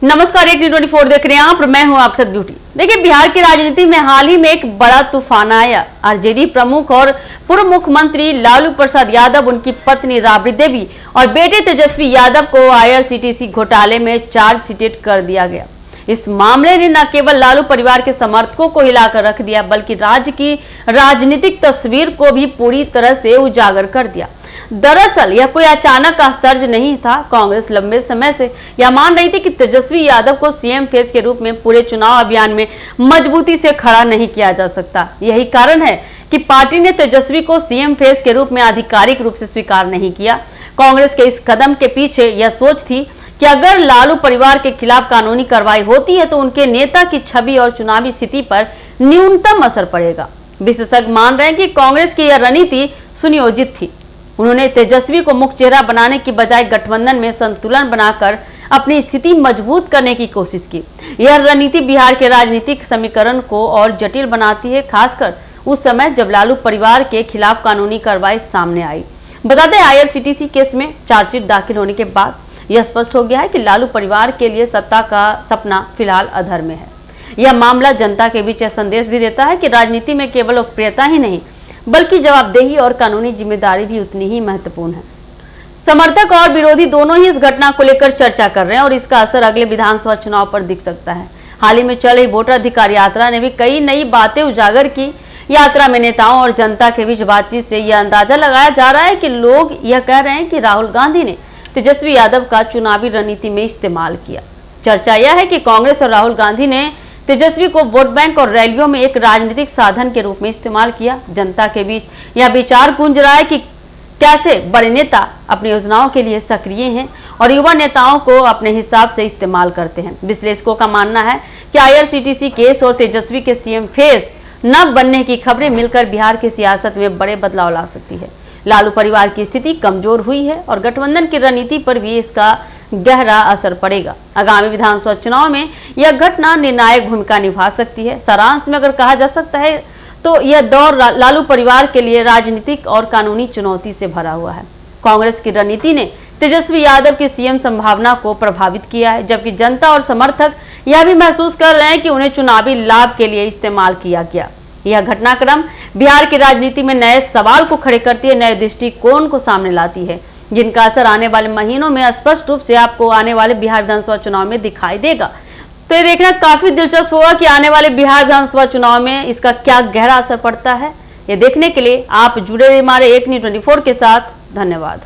नमस्कार, एक न्यूज़ 24 देख रहे हैं आप, मैं हूं आपके साथ ब्यूटी। देखिए, बिहार की राजनीति में हाल ही में एक बड़ा तूफान आया। आरजेडी प्रमुख और पूर्व मुख्यमंत्री लालू प्रसाद यादव, उनकी पत्नी राबड़ी देवी और बेटे तेजस्वी यादव को IRCTC घोटाले में चार्जशीटेड कर दिया गया। इस मामले ने न केवल लालू परिवार के समर्थकों को हिलाकर रख दिया, बल्कि राज्य की राजनीतिक तस्वीर को भी पूरी तरह से उजागर कर दिया। दरअसल यह कोई अचानक आश्चर्य नहीं था। कांग्रेस लंबे समय से यह मान रही थी कि तेजस्वी यादव को सीएम फेस के रूप में पूरे चुनाव अभियान में मजबूती से खड़ा नहीं किया जा सकता। यही कारण है कि पार्टी ने तेजस्वी को सीएम फेस के रूप में आधिकारिक रूप से स्वीकार नहीं किया। कांग्रेस के इस कदम के पीछे यह सोच थी कि अगर लालू परिवार के खिलाफ कानूनी कार्रवाई होती है तो उनके नेता की छवि और चुनावी स्थिति पर न्यूनतम असर पड़ेगा। विशेषज्ञ मान रहे हैं कि कांग्रेस की यह रणनीति सुनियोजित थी। उन्होंने तेजस्वी को मुख्य चेहरा बनाने की बजाय गठबंधन में संतुलन बनाकर अपनी स्थिति मजबूत करने की कोशिश की। यह रणनीति बिहार के राजनीतिक समीकरण को और जटिल बनाती है, खासकर उस समय जब लालू परिवार के खिलाफ कानूनी कार्रवाई सामने आई। बता दें, IRCTC केस में चार्जशीट दाखिल होने के बाद यह स्पष्ट हो गया है कि लालू परिवार के लिए सत्ता का सपना फिलहाल अधर में है। यह मामला जनता के बीच यह संदेश भी देता है कि राजनीति में केवल लोकप्रियता ही नहीं, बल्कि जवाबदेही और कानूनी जिम्मेदारी भी उतनी ही महत्वपूर्ण है। समर्थक और विरोधी दोनों ही इस घटना को लेकर चर्चा कर रहे हैं और इसका असर अगले विधानसभा चुनाव पर दिख सकता है। हाल ही में चल रही वोटर अधिकार यात्रा ने भी कई नई बातें उजागर की। यात्रा में नेताओं और जनता के बीच बातचीत से यह अंदाजा लगाया जा रहा है कि लोग यह कह रहे हैं कि राहुल गांधी ने तेजस्वी यादव का चुनावी रणनीति में इस्तेमाल किया। चर्चा यह है कि कांग्रेस और राहुल गांधी ने तेजस्वी को वोट बैंक और रैलियों में एक राजनीतिक साधन के रूप में इस्तेमाल किया। जनता के बीच यह विचार गूंज रहा है कि कैसे बड़े नेता अपनी योजनाओं के लिए सक्रिय हैं और युवा नेताओं को अपने हिसाब से इस्तेमाल करते हैं। विश्लेषकों का मानना है कि IRCTC केस और तेजस्वी के सीएम फेस न बनने की खबरें मिलकर बिहार की सियासत में बड़े बदलाव ला सकती है। लालू परिवार की स्थिति कमजोर हुई है और गठबंधन की रणनीति पर भी इसका गहरा असर पड़ेगा। आगामी विधानसभा चुनाव में यह घटना निर्णायक भूमिका निभा सकती है। सारांश में अगर कहा जा सकता है तो यह दौर लालू परिवार के लिए राजनीतिक और कानूनी चुनौती से भरा हुआ है। कांग्रेस की रणनीति ने तेजस्वी यादव की सीएम संभावना को प्रभावित किया है, जबकि जनता और समर्थक यह भी महसूस कर रहे हैं कि उन्हें चुनावी लाभ के लिए इस्तेमाल किया गया। यह घटनाक्रम बिहार की राजनीति में नए सवाल को खड़े करती है, नए दृष्टिकोण को सामने लाती है, जिनका असर आने वाले महीनों में स्पष्ट रूप से आपको आने वाले बिहार विधानसभा चुनाव में दिखाई देगा। तो ये देखना काफी दिलचस्प होगा कि आने वाले बिहार विधानसभा चुनाव में इसका क्या गहरा असर पड़ता है। ये देखने के लिए आप जुड़े रहिए हमारे एक न्यूज़ 24 के साथ। धन्यवाद।